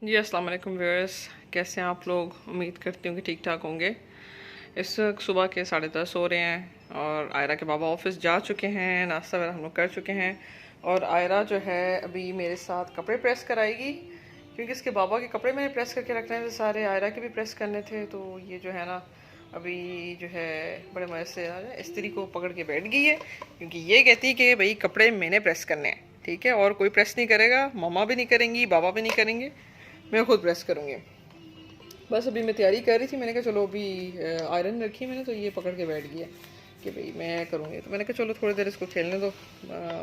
जी अस्सलाम वालेकुम व्यूअर्स, कैसे हैं आप लोग। उम्मीद करती हूँ कि ठीक ठाक होंगे। इस वक्त सुबह के 10:30 हो रहे हैं और आयरा के बाबा ऑफिस जा चुके हैं, नाश्ता वगैरह हम लोग कर चुके हैं। और आयरा जो है अभी मेरे साथ कपड़े प्रेस कराएगी, क्योंकि इसके बाबा के कपड़े मैंने प्रेस करके रखने थे सारे, आयरा के भी प्रेस करने थे। तो ये जो है ना अभी जो है बड़े मज़े से इस्त्री को पकड़ के बैठ गई है, क्योंकि ये कहती है कि भाई कपड़े मैंने प्रेस करने हैं, ठीक है, और कोई प्रेस नहीं करेगा, मम्मा भी नहीं करेंगी, बाबा भी नहीं करेंगे, मैं खुद प्रेस करूँगी। बस अभी मैं तैयारी कर रही थी, मैंने कहा चलो अभी आयरन रखी मैंने, तो ये पकड़ के बैठ गया कि भाई मैं करूँगी। तो मैंने कहा चलो थोड़ी देर इसको खेलने दो,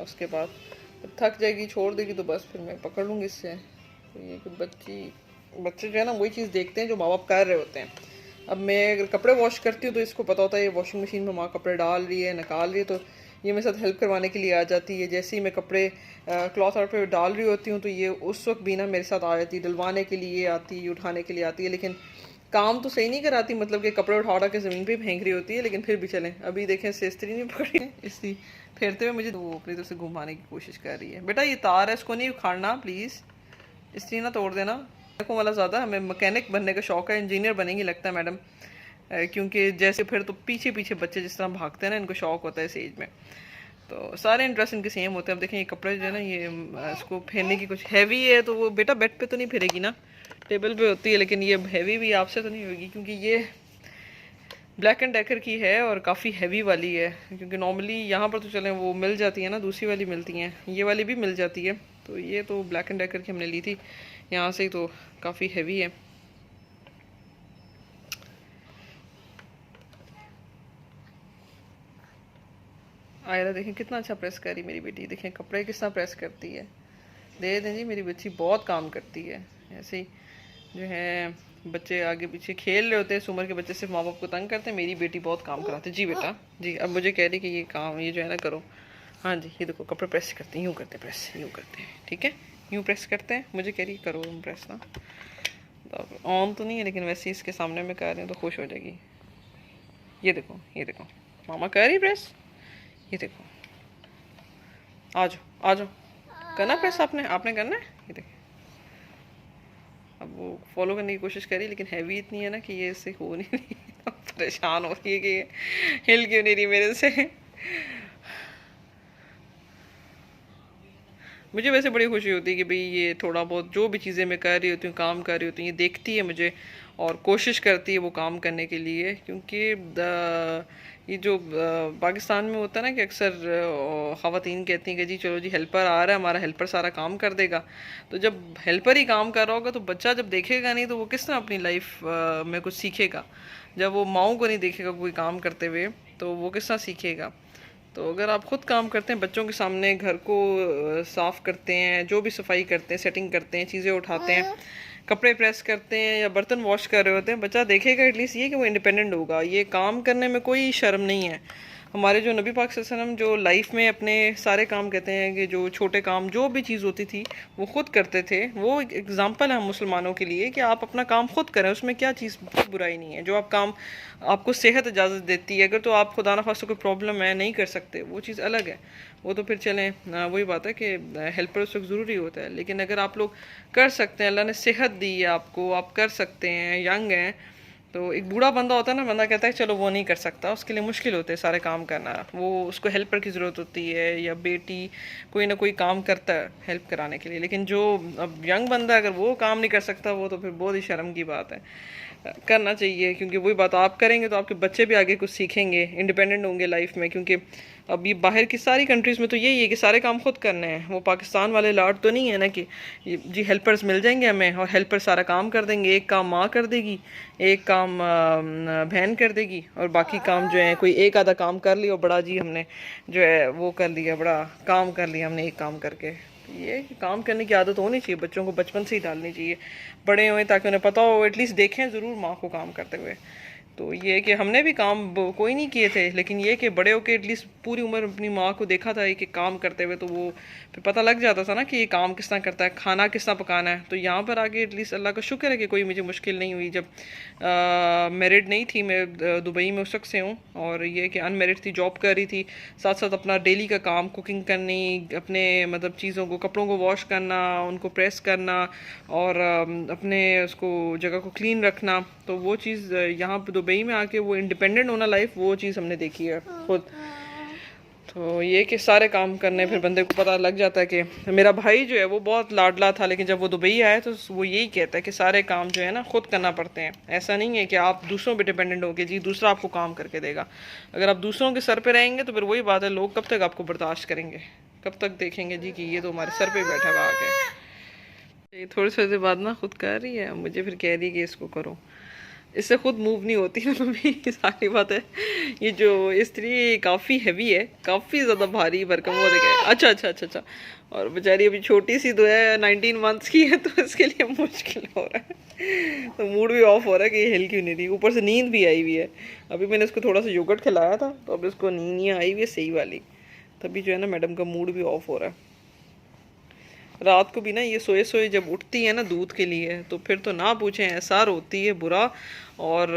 उसके बाद थक जाएगी छोड़ देगी तो बस फिर मैं पकड़ लूँगी इससे। तो ये कुछ बच्चे जो है ना वही चीज़ देखते हैं जो माँ बाप कर रहे होते हैं। अब मैं अगर कपड़े वॉश करती हूँ तो इसको पता होता है ये वॉशिंग मशीन में माँ कपड़े डाल रही है, निकाल रही है, तो ये मेरे साथ हेल्प करवाने के लिए आ जाती है। जैसे ही मैं कपड़े क्लॉथ आउट पे डाल रही होती हूँ तो ये उस वक्त भी ना मेरे साथ आ जाती है, डलवाने के लिए आती है, उठाने के लिए आती है। लेकिन काम तो सही नहीं कराती, मतलब कि कपड़े उठा उठा के ज़मीन पे फेंक रही होती है। लेकिन फिर भी चलें, अभी देखें से इस्त्री नहीं पकड़ी है, इस्त्री फेरते हुए मुझे वो अपनी तरफ से घुमाने की कोशिश कर रही है। बेटा ये तार है, इसको नहीं उखाड़ना प्लीज़, इस्त्री ना तोड़ देना। देखो वाला ज़्यादा हमें मैकेनिक बनने का शौक है, इंजीनियर बनेंगी लगता है मैडम, क्योंकि जैसे फिर तो पीछे पीछे बच्चे जिस तरह भागते हैं ना, इनको शौक होता है इस एज में, तो सारे इंटरेस्ट इनके सेम होते हैं। अब देखें ये कपड़े जो है ना ये इसको फेरने की कुछ हैवी है, तो वो बेटा बेड पे तो नहीं फेरेगी ना, टेबल पे होती है, लेकिन ये हैवी भी आपसे तो नहीं होगी, क्योंकि ये ब्लैक एंड डेकर की है और काफ़ी हैवी वाली है। क्योंकि नॉर्मली यहाँ पर तो चलें वो मिल जाती है ना, दूसरी वाली मिलती हैं, ये वाली भी मिल जाती है, तो ये तो ब्लैक एंड डेकर की हमने ली थी यहाँ से ही, तो काफ़ी हैवी है। आयरा देखें कितना अच्छा प्रेस कर रही मेरी बेटी, देखें कपड़े किस तरह प्रेस करती है। दे दें जी, मेरी बच्ची बहुत काम करती है। ऐसे ही जो है बच्चे आगे पीछे खेल रहे होते हैं, इस उम्र के बच्चे सिर्फ माँ बाप को तंग करते हैं, मेरी बेटी बहुत काम कराती है। जी बेटा जी, अब मुझे कह रही कि ये काम ये जो है ना करो। हाँ जी, ये देखो कपड़े प्रेस करते हैं, यूँ करते हैं प्रेस, यूँ करते हैं, ठीक है, यूँ प्रेस करते हैं। मुझे कह रही करो प्रेस ना, तो ऑन तो नहीं है लेकिन वैसे ही इसके सामने में कर रहे हैं तो खुश हो जाएगी। ये देखो ये देखो, मामा कर रही प्रेस, ये देखो, आ जाओ आ जाओ, करना प्रेस आपने आपने करना है। ये देखिए अब वो फॉलो करने की कोशिश करी, लेकिन हैवी इतनी है ना कि ये इससे हो नहीं रही परेशान हो रही है कि ये हिल क्यों नहीं रही मेरे से। मुझे वैसे बड़ी खुशी होती है कि भाई ये थोड़ा बहुत जो भी चीज़ें मैं कर रही होती हूँ, काम कर रही होती हूँ, ये देखती है मुझे और कोशिश करती है वो काम करने के लिए। क्योंकि ये जो पाकिस्तान में होता है ना कि अक्सर ख़वातीन कहती हैं कि जी चलो जी हेल्पर आ रहा है, हमारा हेल्पर सारा काम कर देगा। तो जब हेल्पर ही काम कर रहा होगा तो बच्चा जब देखेगा नहीं तो वो किस तरह अपनी लाइफ में कुछ सीखेगा। जब वो माओ को नहीं देखेगा कोई काम करते हुए तो वो किस तरह सीखेगा। तो अगर आप खुद काम करते हैं, बच्चों के सामने घर को साफ़ करते हैं, जो भी सफाई करते हैं, सेटिंग करते हैं, चीज़ें उठाते हैं, कपड़े प्रेस करते हैं या बर्तन वॉश कर रहे होते हैं, बच्चा देखेगा एटलीस्ट ये कि वो इंडिपेंडेंट होगा। ये काम करने में कोई शर्म नहीं है। हमारे जो नबी पाक सल्लल्लाहु अलैहि वसल्लम जो लाइफ में अपने सारे काम कहते हैं कि जो छोटे काम जो भी चीज़ होती थी वो खुद करते थे, वो एक एग्जाम्पल है हम मुसलमानों के लिए कि आप अपना काम खुद करें, उसमें क्या चीज़ बुराई नहीं है। जो आप काम आपको सेहत इजाज़त देती है, अगर तो आप खुदा न खास्ता कोई प्रॉब्लम है नहीं कर सकते वो चीज़ अलग है, वो तो फिर चलें वही बात है कि हेल्पर उस वक्त ज़रूरी होता है। लेकिन अगर आप लोग कर सकते हैं, अल्लाह ने सेहत दी है आपको, आप कर सकते हैं, यंग हैं, तो एक बूढ़ा बंदा होता है ना, बंदा कहता है चलो वो नहीं कर सकता, उसके लिए मुश्किल होते हैं सारे काम करना, वो उसको हेल्पर की ज़रूरत होती है या बेटी कोई ना कोई काम करता है हेल्प कराने के लिए। लेकिन जो अब यंग बंदा अगर वो काम नहीं कर सकता वो तो फिर बहुत ही शर्म की बात है। करना चाहिए, क्योंकि वही बात आप करेंगे तो आपके बच्चे भी आगे कुछ सीखेंगे, इंडिपेंडेंट होंगे लाइफ में। क्योंकि अब ये बाहर की सारी कंट्रीज़ में तो यही है कि सारे काम खुद करने हैं। वो पाकिस्तान वाले लाट तो नहीं है ना कि जी हेल्पर्स मिल जाएंगे हमें और हेल्पर सारा काम कर देंगे, एक काम माँ कर देगी, एक काम बहन कर देगी, और बाकी काम जो है कोई एक आधा काम कर लिया बड़ा जी हमने जो है वो कर लिया, बड़ा काम कर लिया हमने एक काम करके। ये काम करने की आदत होनी चाहिए, बच्चों को बचपन से ही डालनी चाहिए, बड़े हुए ताकि उन्हें पता हो, एटलीस्ट देखें ज़रूर माँ को काम करते हुए। तो ये कि हमने भी काम कोई नहीं किए थे, लेकिन ये कि बड़े होके एटलीस्ट पूरी उम्र अपनी माँ को देखा था कि काम करते हुए, तो वो फिर पता लग जाता था ना कि ये काम किस तरह करता है, खाना किस तरह पकाना है। तो यहाँ पर आके एटलीस्ट अल्लाह का शुक्र है कि कोई मुझे मुश्किल नहीं हुई। जब मैरिड नहीं थी मैं, दुबई में उस वक्त से हूँ, और ये कि अनमेरिड थी, जॉब कर रही थी, साथ साथ अपना डेली का काम, कुकिंग करनी, अपने मतलब चीज़ों को, कपड़ों को वॉश करना, उनको प्रेस करना, और अपने उसको जगह को क्लीन रखना। तो वो चीज़ यहाँ पर दुबई में आके वो इंडिपेंडेंट होना लाइफ, वो चीज़ हमने देखी है खुद। तो ये कि सारे काम करने, फिर बंदे को पता लग जाता है कि मेरा भाई जो है वो बहुत लाडला था, लेकिन जब वो दुबई आया तो वो यही कहता है कि सारे काम जो है ना खुद करना पड़ते हैं। ऐसा नहीं है कि आप दूसरों पे डिपेंडेंट हो के जी दूसरा आपको काम करके देगा। अगर आप दूसरों के सर पे रहेंगे तो फिर वही बात है, लोग कब तक आपको बर्दाश्त करेंगे, कब तक देखेंगे जी कि ये तो हमारे सर पे बैठा हुआ आके। ये थोड़ी थोड़ी देर बाद ना खुद कर रही है, मुझे फिर कह रही है कि इसको करो, इससे खुद मूव नहीं होती ना भी सारी बात है। ये जो स्त्री काफ़ी हैवी है, काफ़ी ज़्यादा भारी भरकम हो गए। अच्छा अच्छा अच्छा अच्छा। और बेचारी अभी छोटी सी तो है, 19 मंथ्स की है, तो इसके लिए मुश्किल हो रहा है। तो मूड भी ऑफ हो रहा है कि ये हिल क्यों नहीं रही, ऊपर से नींद भी आई हुई है। अभी मैंने इसको थोड़ा सा योगर्ट खिलाया था, तो अब इसको नींद नहीं आई हुई है सही वाली, तभी जो है ना मैडम का मूड भी ऑफ हो रहा है। रात को भी ना ये सोए सोए जब उठती है ना दूध के लिए, तो फिर तो ना पूछें, ऐसा रोती है बुरा। और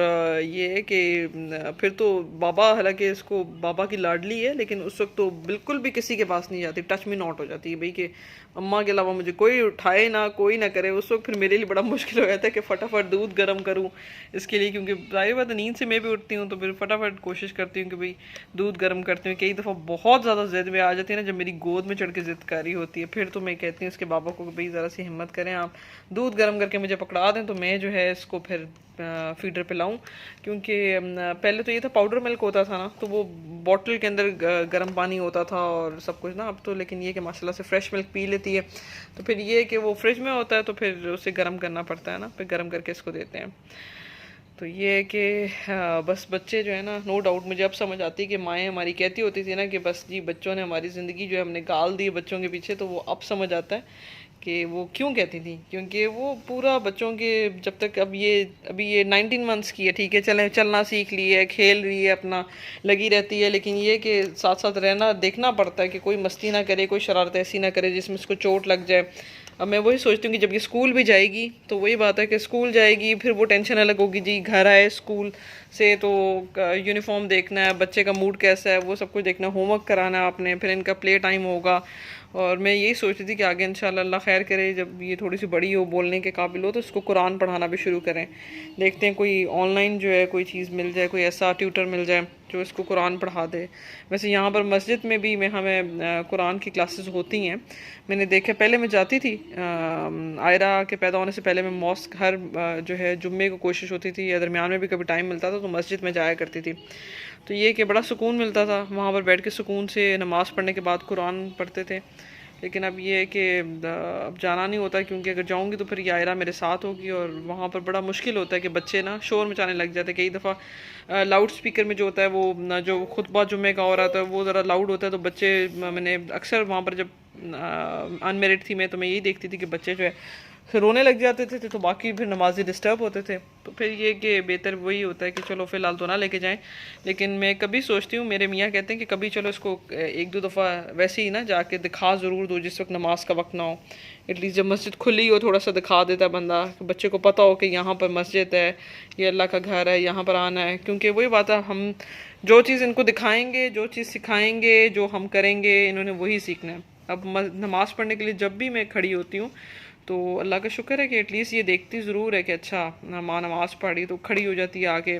ये है कि फिर तो बाबा, हालांकि इसको बाबा की लाडली है, लेकिन उस वक्त तो बिल्कुल भी किसी के पास नहीं जाती, टच में नॉट हो जाती है भाई कि अम्मा के अलावा मुझे कोई उठाए ना, कोई ना करे। उस वक्त फिर मेरे लिए बड़ा मुश्किल हो जाता है कि फटाफट दूध गर्म करूँ इसके लिए, क्योंकि जाहिर बात है नींद से मैं भी उठती हूँ, तो फिर फटाफट कोशिश करती हूँ कि भाई दूध गर्म करती हूँ। कई दफ़ा बहुत ज़्यादा ज़िद में आ जाती है ना, जब मेरी गोद में चढ़ के ज़िद कर रही होती है, फिर तो मैं कहती हूँ इसके बाबा को भाई ज़रा सी हिम्मत करें, आप दूध गर्म करके मुझे पकड़ा दें, तो मैं जो है इसको फिर फीडर पे लाऊं। क्योंकि पहले तो ये था पाउडर मिल्क होता था ना, तो वो बॉटल के अंदर गर्म पानी होता था और सब कुछ ना, अब तो लेकिन ये कि माशाल्लाह से फ्रेश मिल्क पी लेती है। तो फिर ये कि वो फ्रिज में होता है, तो फिर उसे गर्म करना पड़ता है ना, फिर गर्म करके इसको देते हैं। तो ये है कि बस बच्चे जो है ना, नो डाउट मुझे अब समझ आती है कि माएँ हमारी कहती होती थी ना कि बस जी बच्चों ने हमारी ज़िंदगी जो है हमने गाल दी बच्चों के पीछे, तो वो अब समझ आता है कि वो क्यों कहती थी। क्योंकि वो पूरा बच्चों के, जब तक अभी ये 19 मंथ्स की है, ठीक है, चले चलना सीख ली है, खेल रही है, अपना लगी रहती है, लेकिन ये कि साथ साथ रहना, देखना पड़ता है कि कोई मस्ती ना करे, कोई शरारत ऐसी ना करे जिसमें उसको चोट लग जाए। अब मैं वही सोचती हूँ कि जब ये स्कूल भी जाएगी, तो वही बात है कि स्कूल जाएगी, फिर वो टेंशन अलग होगी जी, घर आए स्कूल से तो यूनिफॉर्म देखना है, बच्चे का मूड कैसा है वो सब कुछ देखना, होमवर्क कराना है आपने, फिर इनका प्ले टाइम होगा। और मैं यही सोच रही थी कि आगे इंशाल्लाह अल्लाह खैर करे, जब ये थोड़ी सी बड़ी हो, बोलने के काबिल हो, तो इसको कुरान पढ़ाना भी शुरू करें। देखते हैं कोई ऑनलाइन जो है कोई चीज़ मिल जाए, कोई ऐसा ट्यूटर मिल जाए जो इसको कुरान पढ़ा दे। वैसे यहाँ पर मस्जिद में भी हमें कुरान की क्लासेस होती हैं, मैंने देखा। पहले मैं जाती थी, आयरा के पैदा होने से पहले मैं मॉस्क हर जो है जुम्मे को कोशिश होती थी, या दरमियान में भी कभी टाइम मिलता था तो मस्जिद में जाया करती थी। तो ये कि बड़ा सुकून मिलता था वहाँ पर बैठ के, सुकून से नमाज़ पढ़ने के बाद कुरान पढ़ते थे। लेकिन अब ये है कि अब जाना नहीं होता, क्योंकि अगर जाऊंगी तो फिर ये आयरा मेरे साथ होगी, और वहाँ पर बड़ा मुश्किल होता है कि बच्चे ना शोर मचाने लग जाते हैं। कई दफ़ा लाउड स्पीकर में जो होता है वो जो खुतबा जुम्मे का हो रहा था वो ज़रा लाउड होता है, तो बच्चे, मैंने अक्सर वहाँ पर जब अनमेरिड थी मैं, तो मैं यही देखती थी कि बच्चे जो है रोने लग जाते थे, तो बाकी फिर नमाजी डिस्टर्ब होते थे। तो फिर ये कि बेहतर वही होता है कि चलो फ़िलहाल तो ना लेके जाएं। लेकिन मैं कभी सोचती हूँ, मेरे मियाँ कहते हैं कि कभी चलो इसको एक दो दफ़ा वैसे ही ना जाके दिखा ज़रूर दो, जिस वक्त नमाज का वक्त ना हो, एटलीस्ट जब मस्जिद खुली हो थोड़ा सा दिखा देता बंदा, बच्चे को पता हो कि यहाँ पर मस्जिद है, ये अल्लाह का घर है, यहाँ पर आना है। क्योंकि वही बात है, हम जो चीज़ इनको दिखाएंगे, जो चीज़ सिखाएंगे, जो हम करेंगे, इन्होंने वही सीखना है। अब नमाज़ पढ़ने के लिए जब भी मैं खड़ी होती हूँ, तो अल्लाह का शुक्र है कि एटलीस्ट ये देखती ज़रूर है कि अच्छा माँ नमाज़ पढ़ी, तो खड़ी हो जाती है, आके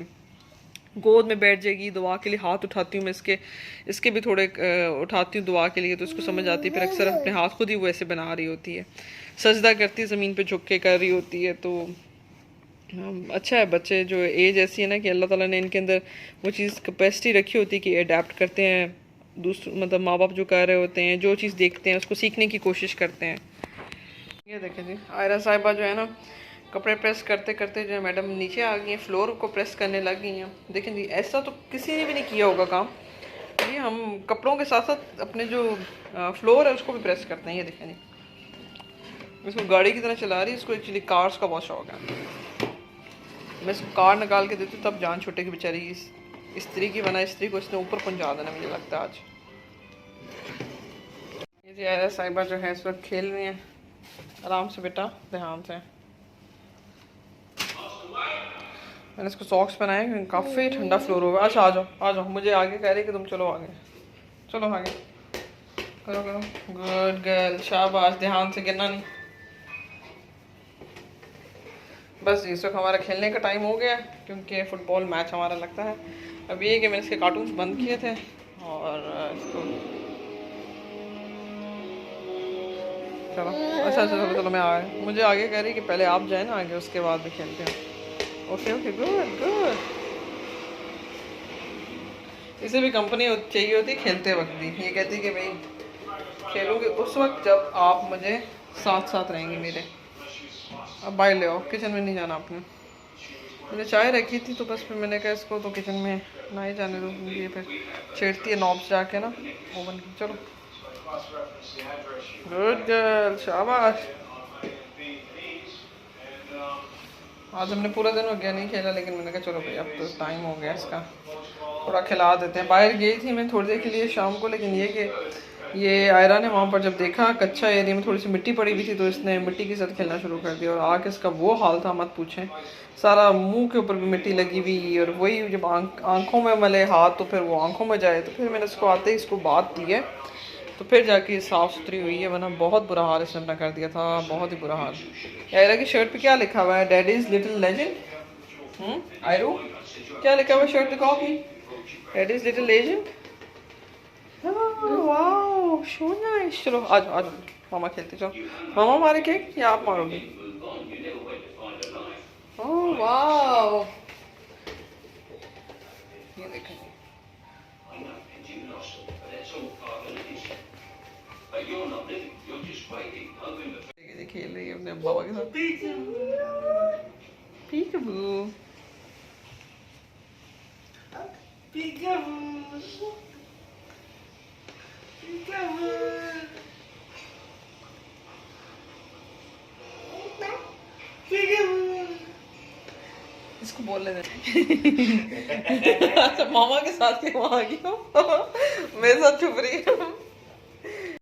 गोद में बैठ जाएगी, दुआ के लिए हाथ उठाती हूँ मैं इसके भी थोड़े उठाती हूँ दुआ के लिए, तो उसको समझ आती है। फिर अक्सर अपने हाथ खुद ही वो ऐसे बना रही होती है, सजदा करती है, ज़मीन पे झुक के कर रही होती है। तो अच्छा है, बच्चे जो एज ऐसी है ना कि अल्लाह ताला ने इनके अंदर वो चीज़ कैपेसिटी रखी होती है कि अडेप्ट करते हैं, दूसरे मतलब माँ बाप जो कर रहे होते हैं, जो चीज़ देखते हैं उसको सीखने की कोशिश करते हैं। ये देखें जी, आयरा साहिबा जो है ना कपड़े प्रेस करते करते जो है मैडम नीचे आ गई हैं, फ्लोर को प्रेस करने लग गई हैं। देखें जी, ऐसा तो किसी ने भी नहीं किया होगा काम। ये हम कपड़ों के साथ साथ अपने जो फ्लोर है उसको भी प्रेस करते हैं। ये देखें जी, इसको गाड़ी की तरह चला रही है, इसको एक्चुअली कार्स का बहुत शौक है। मैं इसको कार निकाल के देती हूँ तब जान छूटेगी बेचारी स्त्री की, बना स्त्री को इसने ऊपर पहुँचा देना मुझे लगता है आज। ये जी आयरा साहिबा जो है इस वक्त खेल रही हैं। आराम से बेटा, ध्यान से। मैंने इसको सॉक्स पहनाए क्योंकि काफ़ी ठंडा फ्लोर होगा। अच्छा आ जाओ, मुझे आगे कह रही कि तुम चलो आगे, चलो आगे करो करो। गुड गर्ल, शाबाश, ध्यान से, गिरना नहीं। बस इस वक्त हमारा खेलने का टाइम हो गया क्योंकि फ़ुटबॉल मैच हमारा लगता है। अब ये कि मैंने इसके कार्टून्स बंद किए थे और इसको चलो अच्छा चलो मैं आ गया। मुझे आगे कह रही कि पहले आप जाए ना आगे, उसके बाद भी खेलते हैं। Okay good. इसे भी कंपनी चाहिए होती खेलते वक्त भी। ये कहती कि भाई खेलूँगी उस वक्त जब आप मुझे साथ रहेंगे मेरे। अब बाहर ले आओ, किचन में नहीं जाना आपने। मैंने चाय रखी थी तो बस फिर मैंने कहा इसको तो किचन में ना ही जाने दो, ये फिर छेड़ती है नॉब्स जाके ना ओवन की। चलो गुड गर्ल, शाबाश। आज हमने पूरा दिन हो गया नहीं खेला, लेकिन मैंने कहा चलो भाई अब तो टाइम हो गया इसका, थोड़ा खिला देते हैं। बाहर गई थी मैं थोड़ी देर के लिए शाम को, लेकिन ये आयरा ने वहाँ पर जब देखा कच्चा एरिया में थोड़ी सी मिट्टी पड़ी हुई थी तो इसने मिट्टी के साथ खेलना शुरू कर दिया और आके इसका वो हाल था मत पूछें। सारा मुंह के ऊपर भी मिट्टी लगी हुई और वही जब आँखों में मले हाथ तो फिर वो आँखों में जाए, तो फिर मैंने इसको आते ही इसको बात दी है तो फिर जाके साफ़ सुथरी हुई है, वरना बहुत बुरा हाल इसने अपना कर दिया था, बहुत ही बुरा हाल। आयरा की शर्ट पे क्या लिखा हुआ है? Daddies little legend. आयरू क्या लिखा हुआ है शर्ट दिखाओ की? Daddies little legend. Wow so nice. चलो आ जाओ मामा खेलते, चलो। मामा मारे केक या आप मारोगे? ओह वाओ, ये देखें खेल रही है अपने बाबा के साथ। पीकाबू इसको बोलने दे। अच्छा मामा के साथ क्यों आ गई हो? मेरे साथ छुप रही है।